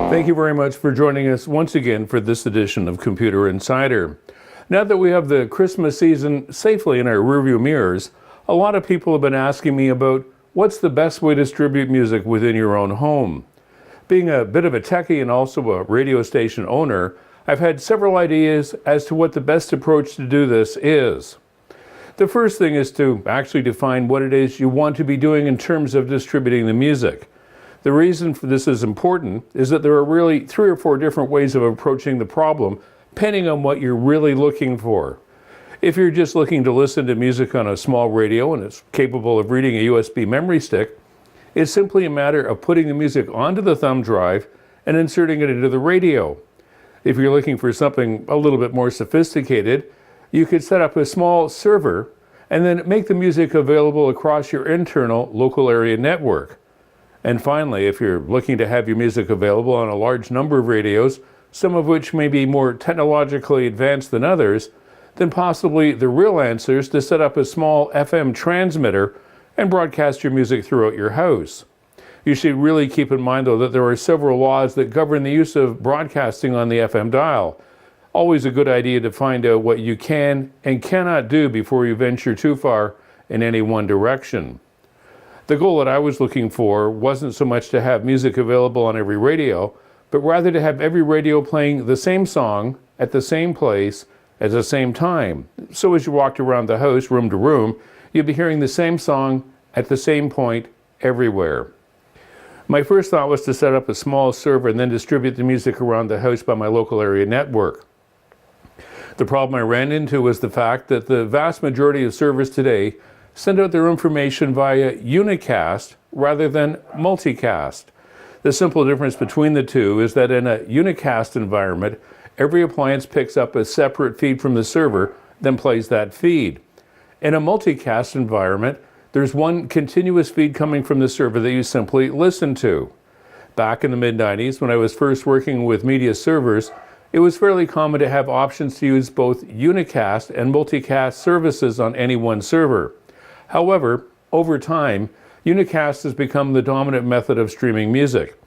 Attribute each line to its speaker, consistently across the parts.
Speaker 1: Thank you very much for joining us once again for this edition of Computer Insider. Now that we have the Christmas season safely in our rearview mirrors, a lot of people have been asking me about what's the best way to distribute music within your own home. Being a bit of a techie and also a radio station owner, I've had several ideas as to what the best approach to do this is. The first thing is to actually define what it is you want to be doing in terms of distributing the music. The reason for this is important is that there are really 3 or 4 different ways of approaching the problem, depending on what you're really looking for. If you're just looking to listen to music on a small radio and it's capable of reading a USB memory stick, it's simply a matter of putting the music onto the thumb drive and inserting it into the radio. If you're looking for something a little bit more sophisticated, you could set up a small server and then make the music available across your internal local area network. And finally, if you're looking to have your music available on a large number of radios, some of which may be more technologically advanced than others, then possibly the real answer is to set up a small FM transmitter and broadcast your music throughout your house. You should really keep in mind, though, that there are several laws that govern the use of broadcasting on the FM dial. Always a good idea to find out what you can and cannot do before you venture too far in any one direction. The goal that I was looking for wasn't so much to have music available on every radio, but rather to have every radio playing the same song at the same place at the same time. So as you walked around the house, room to room, you'd be hearing the same song at the same point everywhere. My first thought was to set up a small server and then distribute the music around the house by my local area network. The problem I ran into was the fact that the vast majority of servers today send out their information via unicast rather than multicast. The simple difference between the two is that in a unicast environment, every appliance picks up a separate feed from the server, then plays that feed. In a multicast environment, there's one continuous feed coming from the server that you simply listen to. Back in the mid-90s, when I was first working with media servers, it was fairly common to have options to use both unicast and multicast services on any one server. However, over time, unicast has become the dominant method of streaming music.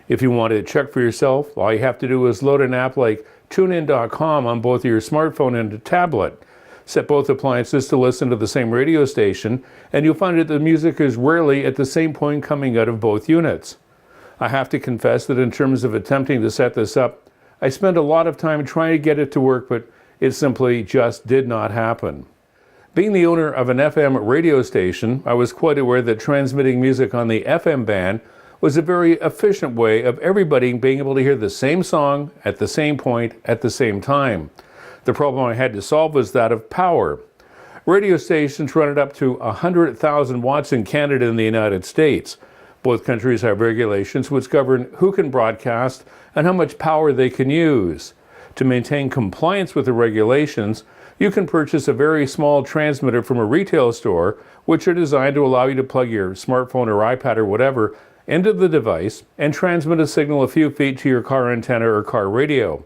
Speaker 1: If you want to check for yourself, all you have to do is load an app like TuneIn.com on both your smartphone and a tablet. Set both appliances to listen to the same radio station, and you'll find that the music is rarely at the same point coming out of both units. I have to confess that in terms of attempting to set this up, I spent a lot of time trying to get it to work, but it simply just did not happen. Being the owner of an FM radio station, I was quite aware that transmitting music on the FM band was a very efficient way of everybody being able to hear the same song at the same point at the same time. The problem I had to solve was that of power. Radio stations run it up to 100,000 watts in Canada and the United States. Both countries have regulations which govern who can broadcast and how much power they can use. To maintain compliance with the regulations, you can purchase a very small transmitter from a retail store, which are designed to allow you to plug your smartphone or iPad or whatever into the device and transmit a signal a few feet to your car antenna or car radio.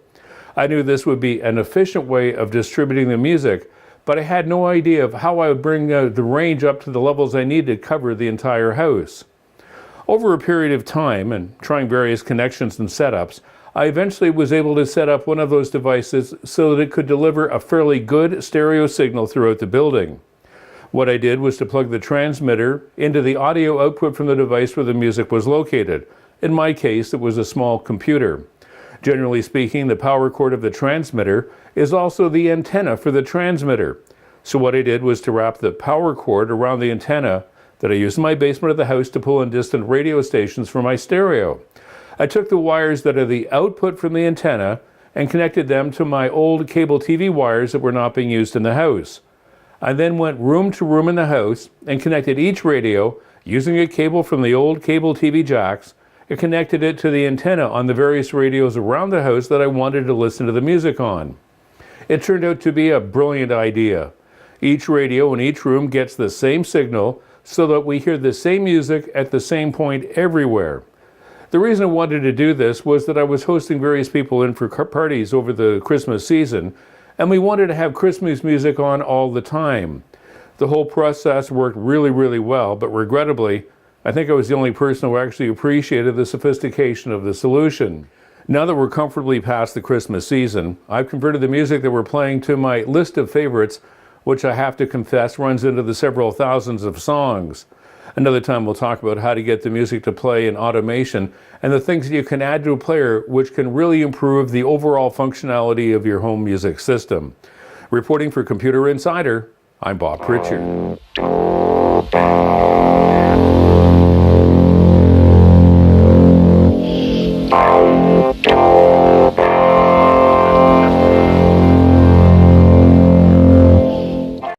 Speaker 1: I knew this would be an efficient way of distributing the music, but I had no idea of how I would bring the range up to the levels I needed to cover the entire house. Over a period of time and trying various connections and setups, I eventually was able to set up one of those devices so that it could deliver a fairly good stereo signal throughout the building. What I did was to plug the transmitter into the audio output from the device where the music was located. In my case, it was a small computer. Generally speaking, the power cord of the transmitter is also the antenna for the transmitter. So what I did was to wrap the power cord around the antenna that I used in my basement of the house to pull in distant radio stations for my stereo. I took the wires that are the output from the antenna and connected them to my old cable TV wires that were not being used in the house. I then went room to room in the house and connected each radio using a cable from the old cable TV jacks and connected it to the antenna on the various radios around the house that I wanted to listen to the music on. It turned out to be a brilliant idea. Each radio in each room gets the same signal so that we hear the same music at the same point everywhere. The reason I wanted to do this was that I was hosting various people in for parties over the Christmas season, and we wanted to have Christmas music on all the time. The whole process worked really, really well, but regrettably, I think I was the only person who actually appreciated the sophistication of the solution. Now that we're comfortably past the Christmas season, I've converted the music that we're playing to my list of favorites, which I have to confess runs into the several thousands of songs. Another time we'll talk about how to get the music to play in automation and the things that you can add to a player which can really improve the overall functionality of your home music system. Reporting for Computer Insider, I'm Bob Pritchard.